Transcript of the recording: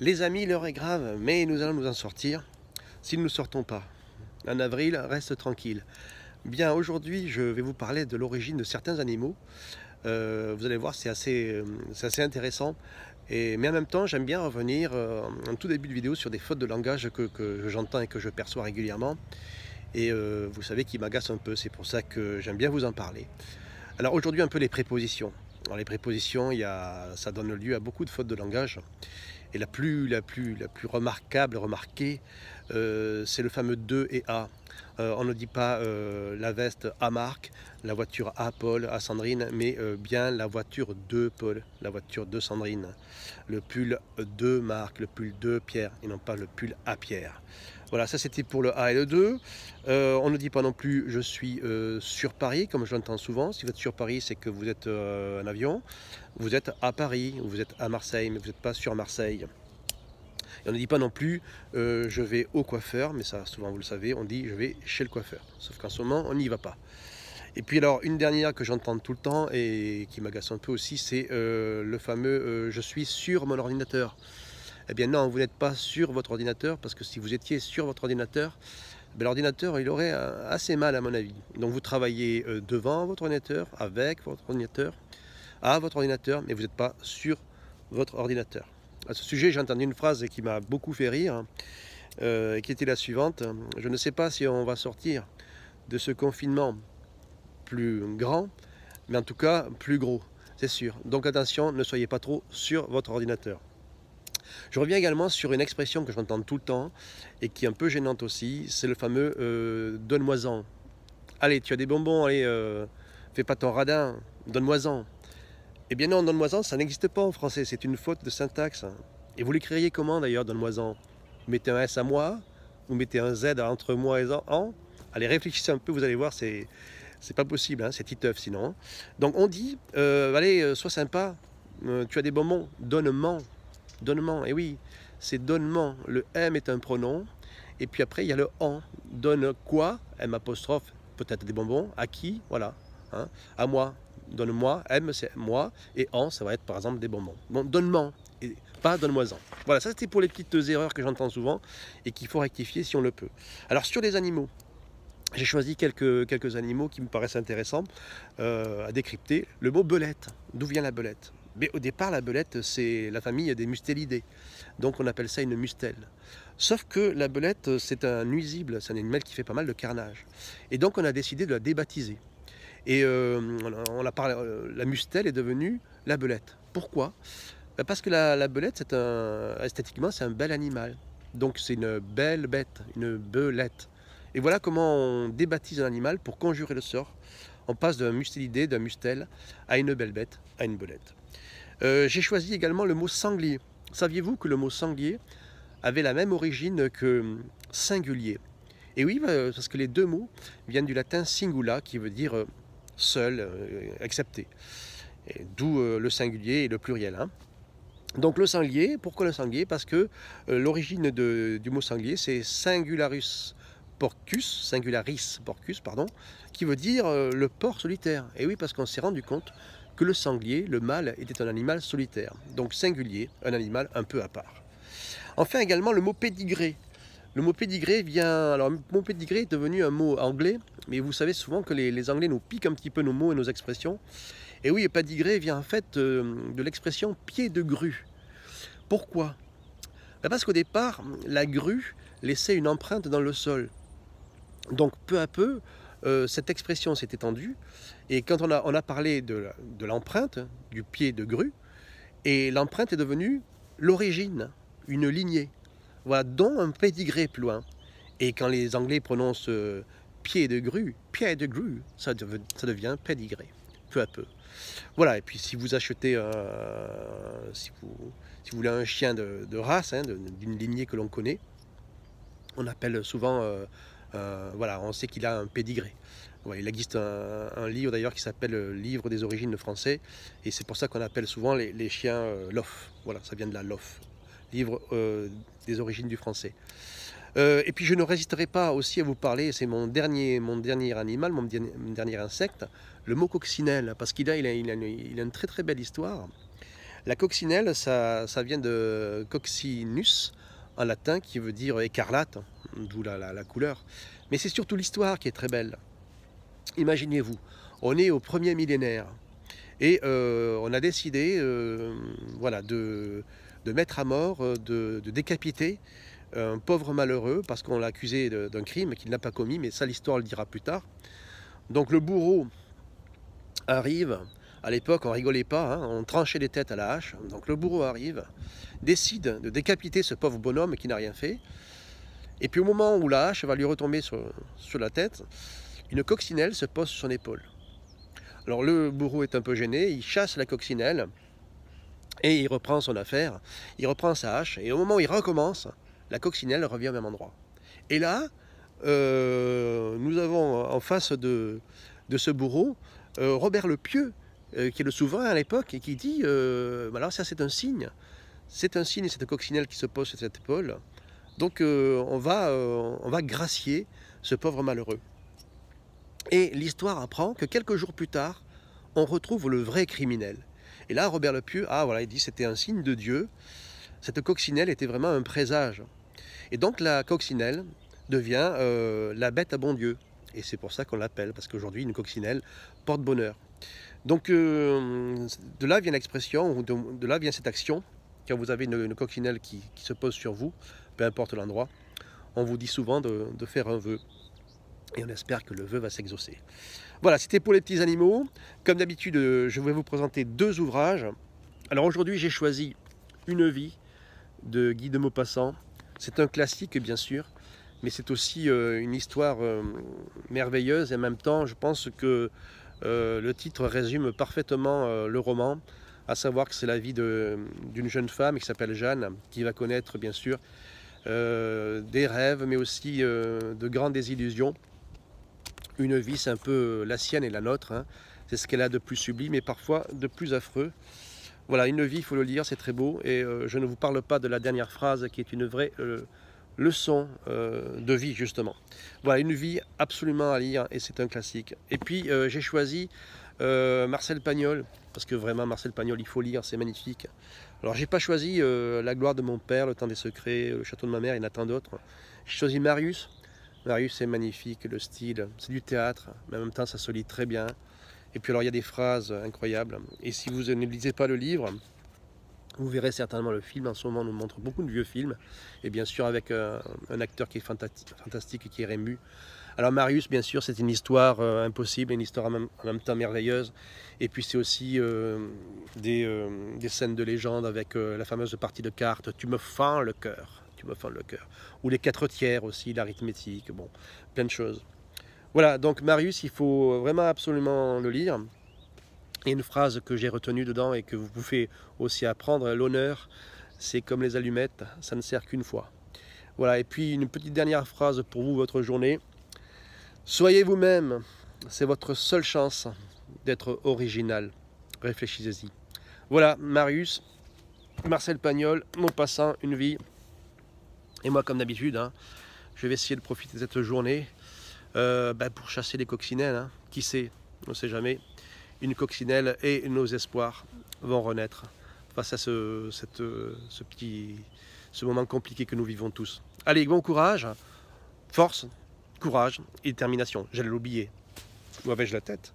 Les amis, l'heure est grave, mais nous allons nous en sortir si nous ne sortons pas. En avril, reste tranquille. Bien, aujourd'hui, je vais vous parler de l'origine de certains animaux. Vous allez voir, c'est assez intéressant. Mais en même temps, j'aime bien revenir en tout début de vidéo sur des fautes de langage que j'entends et que je perçois régulièrement. Et vous savez qui m'agace un peu, c'est pour ça que j'aime bien vous en parler. Alors aujourd'hui, un peu les prépositions. Alors, les prépositions, ça donne lieu à beaucoup de fautes de langage. Et la plus remarquée, c'est le fameux de et à. On ne dit pas la veste à Marc, la voiture à Paul, à Sandrine, mais bien la voiture de Paul, la voiture de Sandrine, le pull de Marc, le pull de Pierre, et non pas le pull à Pierre. Voilà, ça c'était pour le A et le 2. On ne dit pas non plus je suis sur Paris, comme je l'entends souvent. Si vous êtes sur Paris, c'est que vous êtes en avion. Vous êtes à Paris, vous êtes à Marseille, mais vous n'êtes pas sur Marseille. Et on ne dit pas non plus je vais au coiffeur, mais ça souvent vous le savez, on dit je vais chez le coiffeur. Sauf qu'en ce moment, on n'y va pas. Et puis alors, une dernière que j'entends tout le temps et qui m'agace un peu aussi, c'est le fameux je suis sur mon ordinateur. Eh bien non, vous n'êtes pas sur votre ordinateur, parce que si vous étiez sur votre ordinateur, l'ordinateur il aurait assez mal à mon avis. Donc vous travaillez devant votre ordinateur, avec votre ordinateur, à votre ordinateur, mais vous n'êtes pas sur votre ordinateur. À ce sujet, j'ai entendu une phrase qui m'a beaucoup fait rire, qui était la suivante: je ne sais pas si on va sortir de ce confinement plus grand, mais en tout cas plus gros, c'est sûr. Donc attention, ne soyez pas trop sur votre ordinateur. Je reviens également sur une expression que j'entends tout le temps et qui est un peu gênante aussi, c'est le fameux donne-moi-en. Allez, tu as des bonbons, allez, fais pas ton radin, donne-moi-en. Eh bien non, donne-moi-en, ça n'existe pas en français, c'est une faute de syntaxe. Et vous l'écririez comment d'ailleurs, donne-moi-en? Vous mettez un S à moi, vous mettez un Z entre moi et en. Allez, réfléchissez un peu, vous allez voir, c'est pas possible, hein, c'est titeuf sinon. Donc on dit, allez, sois sympa, tu as des bonbons, donne-moi. Donnement, et oui, c'est donnement. Le M est un pronom, et puis après il y a le en. Donne quoi? M apostrophe, peut-être des bonbons. À qui? Voilà. Hein? À moi. Donne-moi. M c'est moi, et en ça va être par exemple des bonbons. Bon, donnement, et pas donne-moi-en. Voilà, ça c'était pour les petites erreurs que j'entends souvent et qu'il faut rectifier si on le peut. Alors sur les animaux, j'ai choisi quelques animaux qui me paraissent intéressants à décrypter. Le mot belette, d'où vient la belette? Mais au départ, la belette, c'est la famille des mustélidés. Donc on appelle ça une mustelle. Sauf que la belette, c'est un nuisible, c'est un animal qui fait pas mal de carnage. Et donc on a décidé de la débaptiser. Et la mustelle est devenue la belette. Pourquoi? Parce que la belette, esthétiquement, c'est un bel animal. Donc c'est une belle bête, une belette. Et voilà comment on débaptise un animal pour conjurer le sort. On passe d'un mustélidé, d'un mustel, à une belle bête, à une belette. J'ai choisi également le mot sanglier. Saviez-vous que le mot sanglier avait la même origine que singulier? Et oui, parce que les deux mots viennent du latin singula, qui veut dire seul, accepté. D'où le singulier et le pluriel. Hein. Donc le sanglier, pourquoi le sanglier? Parce que l'origine du mot sanglier, c'est singularis porcus, pardon, qui veut dire le porc solitaire. Et oui, parce qu'on s'est rendu compte que le sanglier, le mâle, était un animal solitaire. Donc singulier, un animal un peu à part. Enfin également le mot pédigré. Le mot pédigré vient... Alors le mot pédigré est devenu un mot anglais, mais vous savez souvent que les Anglais nous piquent un petit peu nos mots et nos expressions. Et oui, pédigré vient en fait de l'expression pied de grue. Pourquoi? Parce qu'au départ, la grue laissait une empreinte dans le sol. Donc peu à peu, cette expression s'est étendue, et quand on a parlé de l'empreinte, du pied de grue, et l'empreinte est devenue l'origine, une lignée, voilà, dont un pédigré plus loin. Et quand les Anglais prononcent pied de grue, ça devient pédigré, peu à peu. Voilà, et puis si vous achetez, si vous voulez un chien de race, hein, d'une lignée que l'on connaît, on appelle souvent... voilà, on sait qu'il a un pédigré. Ouais, il existe un livre d'ailleurs qui s'appelle Livre des origines français, et c'est pour ça qu'on appelle souvent les chiens Lof. Voilà, ça vient de la Lof, Livre des origines du français. Et puis je ne résisterai pas aussi à vous parler, c'est mon dernier animal, mon dernier insecte, le mot coccinelle, parce qu'il a une très très belle histoire. La coccinelle, ça vient de coccinus en latin, qui veut dire écarlate, d'où la couleur. Mais c'est surtout l'histoire qui est très belle. Imaginez-vous, on est au premier millénaire et on a décidé voilà, de mettre à mort, de décapiter un pauvre malheureux parce qu'on l'a accusé d'un crime qu'il n'a pas commis, mais ça l'histoire le dira plus tard. Donc le bourreau arrive, à l'époque on rigolait pas, hein, on tranchait les têtes à la hache, donc le bourreau arrive, décide de décapiter ce pauvre bonhomme qui n'a rien fait, et puis au moment où la hache va lui retomber sur la tête, une coccinelle se pose sur son épaule. Alors le bourreau est un peu gêné, il chasse la coccinelle, et il reprend son affaire, il reprend sa hache, et au moment où il recommence, la coccinelle revient au même endroit. Et là, nous avons en face de ce bourreau, Robert le Pieux, qui est le souverain à l'époque, et qui dit, alors ça c'est un signe, cette coccinelle qui se pose sur cette épaule, donc on va gracier ce pauvre malheureux. Et l'histoire apprend que quelques jours plus tard, on retrouve le vrai criminel. Et là, Robert le Pieux, il dit c'était un signe de Dieu, cette coccinelle était vraiment un présage. Et donc la coccinelle devient la bête à bon Dieu. Et c'est pour ça qu'on l'appelle, parce qu'aujourd'hui, une coccinelle porte bonheur. Donc de là vient l'expression, ou de là vient cette action, quand vous avez une coccinelle qui se pose sur vous, peu importe l'endroit, on vous dit souvent de faire un vœu. Et on espère que le vœu va s'exaucer. Voilà, c'était pour les petits animaux. Comme d'habitude, je vais vous présenter deux ouvrages. Alors aujourd'hui, j'ai choisi Une vie de Guy de Maupassant. C'est un classique, bien sûr, mais c'est aussi une histoire merveilleuse. Et en même temps, je pense que le titre résume parfaitement le roman, à savoir que c'est la vie d'une jeune femme qui s'appelle Jeanne, qui va connaître, bien sûr, des rêves, mais aussi de grandes désillusions. Une vie, c'est un peu la sienne et la nôtre, hein. C'est ce qu'elle a de plus sublime et parfois de plus affreux. Voilà, Une vie, il faut le lire, c'est très beau. Et je ne vous parle pas de la dernière phrase qui est une vraie leçon de vie, justement. Voilà, Une vie absolument à lire et c'est un classique. Et puis, j'ai choisi Marcel Pagnol, parce que vraiment, Marcel Pagnol, il faut lire, c'est magnifique. Alors, j'ai pas choisi La gloire de mon père, Le temps des secrets, Le château de ma mère, il y en a tant d'autres. J'ai choisi Marius. Marius, c'est magnifique, le style, c'est du théâtre, mais en même temps, ça se lit très bien. Et puis alors, il y a des phrases incroyables. Et si vous ne lisez pas le livre, vous verrez certainement le film. En ce moment, on nous montre beaucoup de vieux films. Et bien sûr, avec un acteur qui est fantastique et qui est Rému. Alors Marius, bien sûr, c'est une histoire impossible, une histoire en même temps merveilleuse. Et puis c'est aussi des scènes de légende avec la fameuse partie de cartes « Tu me fends le cœur ». Tu me fends le cœur. Ou les 4/3 aussi, l'arithmétique, bon, plein de choses. Voilà, donc Marius, il faut vraiment absolument le lire. Il y a une phrase que j'ai retenue dedans et que vous pouvez aussi apprendre, l'honneur, c'est comme les allumettes, ça ne sert qu'une fois. Voilà, et puis une petite dernière phrase pour vous, votre journée. Soyez vous-même, c'est votre seule chance d'être original. Réfléchissez-y. Voilà, Marius, Marcel Pagnol, Maupassant, Une vie. Et moi, comme d'habitude, hein, je vais essayer de profiter de cette journée pour chasser les coccinelles. Hein. Qui sait, on ne sait jamais. Une coccinelle et nos espoirs vont renaître face à ce moment compliqué que nous vivons tous. Allez, bon courage, force, courage et détermination. J'allais l'oublier. Où avais-je la tête ?